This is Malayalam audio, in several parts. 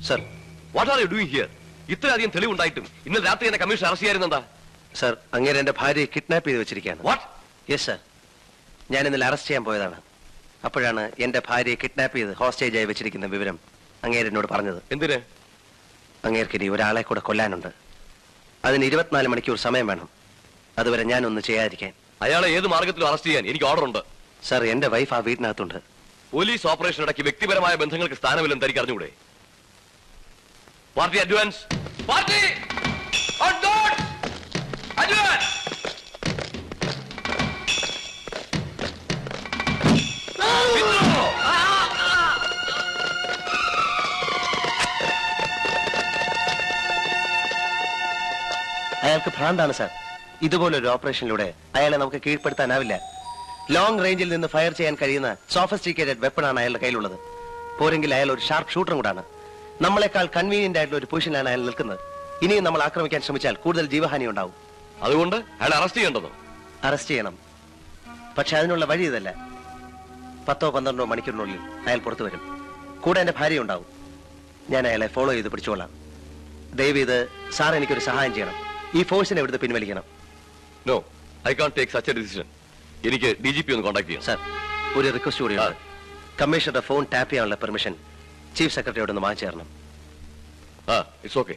Sir, what are you doing here? ഇത്രയധികം തെളിവുണ്ടായിട്ടും ഇന്നലെ രാത്രി എന്നെ കമ്മീഷൻ അറസ്റ്റ് ചെയ്യാറുന്നെന്താ? സർ, അങ്ങേരെ എന്റെ ഭാര്യയെ കിഡ്നാപ്പ് ചെയ്ത് വെച്ചിരിക്കുകയാണ്. വാട്ട്? യെസ് സർ, ഞാൻ ഇന്നലെ അറസ്റ്റ് ചെയ്യാൻ പോയതാണ്. അപ്പോഴാണ് എന്റെ ഭാര്യയെ കിഡ്നാപ്പ് ചെയ്ത് ഹോസ്റ്റേജായി വെച്ചിരിക്കുന്ന വിവരം അങ്ങേരെന്നോട് പറഞ്ഞത്. എന്തിന്? അങ്ങേർക്കിനി ഒരാളെ കൂടെ കൊല്ലാനുണ്ട്. അതിന് 24 മണിക്കൂർ സമയം വേണം. അതുവരെ ഞാനൊന്ന് ചെയ്യാതിരിക്കാൻ. അയാളെ ഏത് മാർഗത്തിലും അറസ്റ്റ് ചെയ്യാൻ എനിക്ക് ഓർഡർ ഉണ്ട്. സർ, എന്റെ വൈഫ് ആ വീട്ടിനകത്തുണ്ട്. പോലീസ് ഓപ്പറേഷൻ ഇടയ്ക്ക് വ്യക്തിപരമായ ബന്ധങ്ങൾക്ക് സ്ഥാനമില്ലെന്ന് തനിക്ക് അറിഞ്ഞുകൂടെ? Party advance, party advance. അയാൾക്ക് ഭ്രാന്താണ് സാർ. ഇതുപോലൊരു ഓപ്പറേഷനിലൂടെ അയാളെ നമുക്ക് കീഴ്പ്പെടുത്താനാവില്ല. ലോങ് റേഞ്ചിൽ നിന്ന് ഫയർ ചെയ്യാൻ കഴിയുന്ന സോഫിസ്റ്റിക്കേറ്റഡ് വെപ്പണാണ് അയാളുടെ കയ്യിലുള്ളത്. പോരെങ്കിൽ അയാൾ ഒരു ഷാർപ്പ് ഷൂട്ടറും കൂടാണ്. നമ്മളെക്കാൾ കൺവീനിയന്റ് ആയിട്ടുള്ള ഒരു പൊസിഷനിലാണ് അയാൾ നിൽക്കുന്നത്. ഇനിയും നമ്മൾ ആക്രമിക്കാൻ ശ്രമിച്ചാൽ കൂടുതൽ ജീവഹാനി ഉണ്ടാവും. അതുകൊണ്ട് അയാളെ അറസ്റ്റ് ചെയ്യേണ്ടതോ? അറസ്റ്റ് ചെയ്യണം. പക്ഷെ അതിനുള്ള വഴി ഇതല്ല. 10-12 മണിക്കൂറിനുള്ളിൽ അയാൾ പുറത്തു വരും. കൂടെ എന്റെ ഭാര്യ ഉണ്ടാവും. ഞാൻ അയാളെ ഫോളോ ചെയ്ത് പിടിച്ചോളാം. ദയവ് ഇത് സാർ എനിക്കൊരു സഹായം ചെയ്യണം. ഈ ഫോഴ്സിനെ ഇവിടുന്ന് പിൻവലിക്കണം. No, I can take such a decision. എനിക്ക് DGP ഒന്ന് കോൺടാക്ട് ചെയ്യാം. സാർ, ഒരു റിക്വസ്റ്റ് കൂടിയുണ്ട്. കമ്മീഷണറുടെ ഫോൺ ടാപ്പ് ചെയ്യാനുള്ള പെർമിഷൻ ചീഫ് സെക്രട്ടറിയോട് ഒന്ന് വാങ്ങിച്ചു തരണം. It's okay.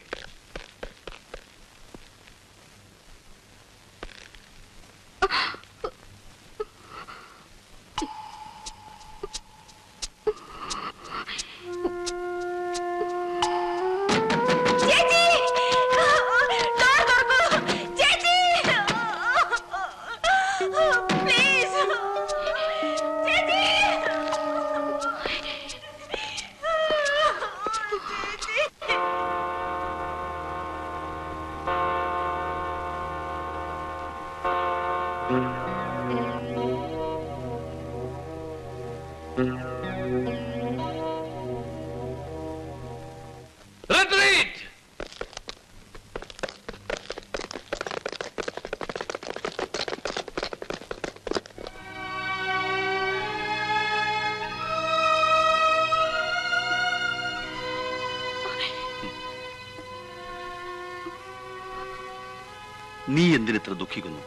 നീ എന്തിനിത്ര ദുഃഖിക്കുന്നു?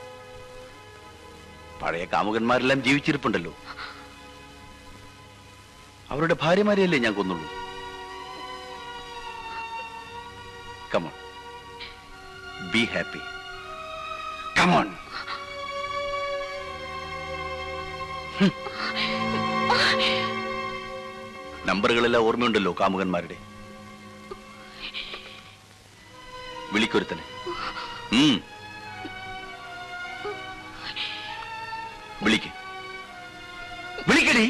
പഴയ കാമുകന്മാരെല്ലാം ജീവിച്ചിരിപ്പുണ്ടല്ലോ. അവരുടെ ഭാര്യമാരെയല്ലേ ഞാൻ കൊന്നുള്ളൂ. Come on, be happy. Come on. നമ്പറുകളെല്ലാം ഓർമ്മയുണ്ടല്ലോ കാമുകന്മാരുടെ. വിളിക്കൊരുത്തനെ. വിളിക്ക്, വിളിക്കടി.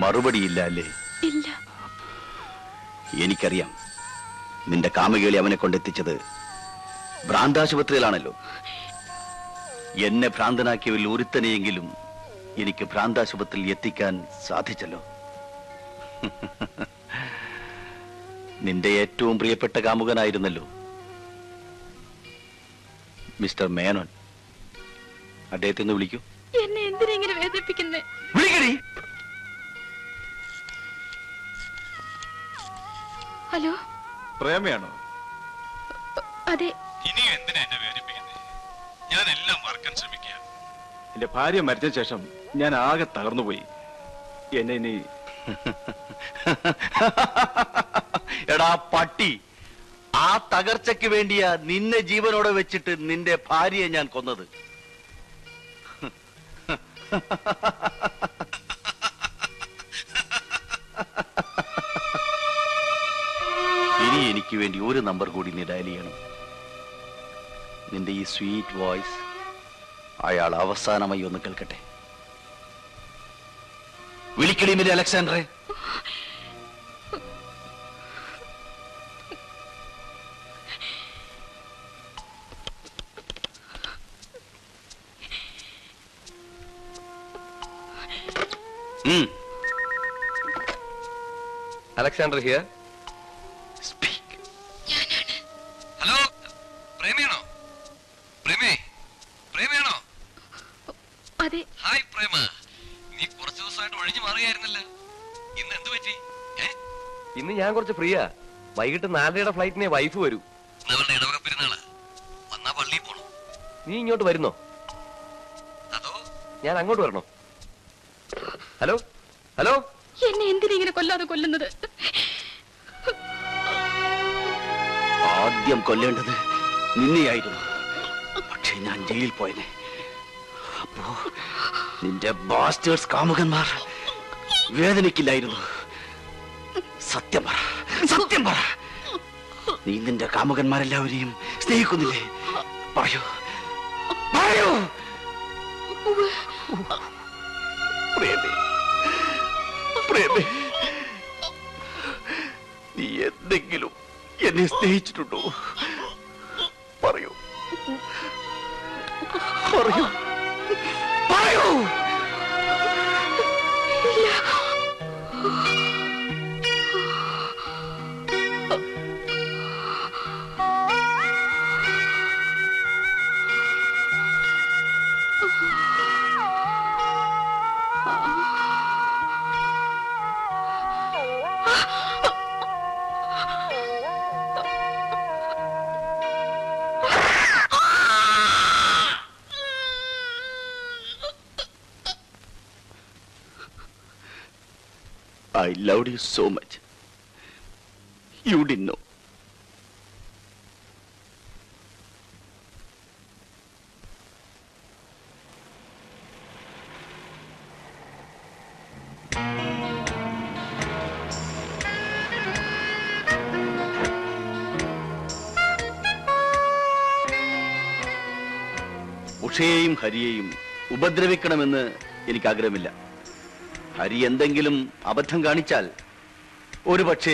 മറുപടിയില്ല അല്ലേ? ഇല്ല. എനിക്കറിയാം, നിന്റെ കാമുകേളി അവനെ കൊണ്ടെത്തിച്ചത് ഭ്രാന്താശുപത്രിയിലാണല്ലോ. എന്നെ ഭ്രാന്തനാക്കിയവരിൽ ഒരുത്തനെയെങ്കിലും എനിക്ക് ഭ്രാന്താശുപത്രിയിൽ എത്തിക്കാൻ സാധിച്ചല്ലോ. നിന്റെ ഏറ്റവും പ്രിയപ്പെട്ട കാമുകനായിരുന്നല്ലോ മിസ്റ്റർ മേനോൻ. അദ്ദേഹത്തെ ഒന്ന് വിളിക്കൂ. എന്നെ എന്തിനെങ്ങനെ വേദനിപ്പിക്കുന്നേ? വിളിക്കടി. ഹലോ, പ്രേമയാണോ? അതെ. ഇനിയും എന്തിനാ എന്നെ വേദനിപ്പിക്കുന്നത്? ഞാൻ എല്ലാം മറക്കാൻ ശ്രമിക്കുക. എന്റെ ഭാര്യ മരിച്ച ശേഷം ഞാൻ ആകെ തകർന്നുപോയി. എന്നെ ഇനി എടാ പട്ടി, ആ തകർച്ചയ്ക്ക് വേണ്ടിയാ നിന്നെ ജീവനോടെ വെച്ചിട്ട് നിന്റെ ഭാര്യയെ ഞാൻ കൊന്നത്. ഇനി എനിക്ക് വേണ്ടി ഒരു നമ്പർ കൂടി നീ ഡയൽ ചെയ്യണം. നിന്റെ ഈ സ്വീറ്റ് വോയിസ് അയാൾ അവസാനമായി ഒന്ന് കേൾക്കട്ടെ. വിളിക്കടി മേരി അലക്സാണ്ടറെ. Alexander here. സ്പീക്ക്. ഹലോ, പ്രേമയാണോ? പ്രേമയാണോ? അതെ. ഹായ് പ്രേമ, നീ കുറച്ച് ദിവസമായിട്ട് ഒഴിഞ്ഞു മാറിയായിരുന്നല്ല, ഇന്ന് എന്ത് പറ്റി? ഇന്ന് ഞാൻ കുറച്ച് ഫ്രീയാ. വൈകിട്ട് 4:30 ഫ്ലൈറ്റിനെ വൈഫ് വരൂ. അവളുടെ ഇടവക പെരുന്നാളാ. വന്നാ പള്ളിയിൽ പോണോ? നീ ഇങ്ങോട്ട് വരുന്നോ അതോ ഞാൻ അങ്ങോട്ട് വരണോ? ഹലോ ഹലോ, എന്നെ എന്തിനിങ്ങനെ കൊല്ലാതെ കൊല്ലുന്നത്? ആദ്യം കൊല്ലേണ്ടത് നിന്നെയായിരുന്നു. പക്ഷേ ഞാൻ ജയിലിൽ പോയനെ. അപ്പോ നിന്റെ ബാസ്റ്റേഴ്സ് കാമുകന്മാർ വേദനിക്കില്ലായിരുന്നു. സത്യം പറ, സത്യം പറ. നീ നിന്റെ കാമുകന്മാരെല്ലാവരെയും സ്നേഹിക്കുന്നില്ലേ? പറയൂ, പറയൂ. പ്രേമേ, പ്രേമേ, നീ എന്തെങ്കിലും എന്നെ സ്നേഹിച്ചിട്ടുണ്ടോ? പറയൂ, പറയൂ, പറയൂ. I loved you so much. You didn't know. ഉഷയെയും ഹരിയെയും ഉപദ്രവിക്കണമെന്ന് എനിക്ക് ആഗ്രഹമില്ല. ഹരി എന്തെങ്കിലും അബദ്ധം കാണിച്ചാൽ ഒരുപക്ഷേ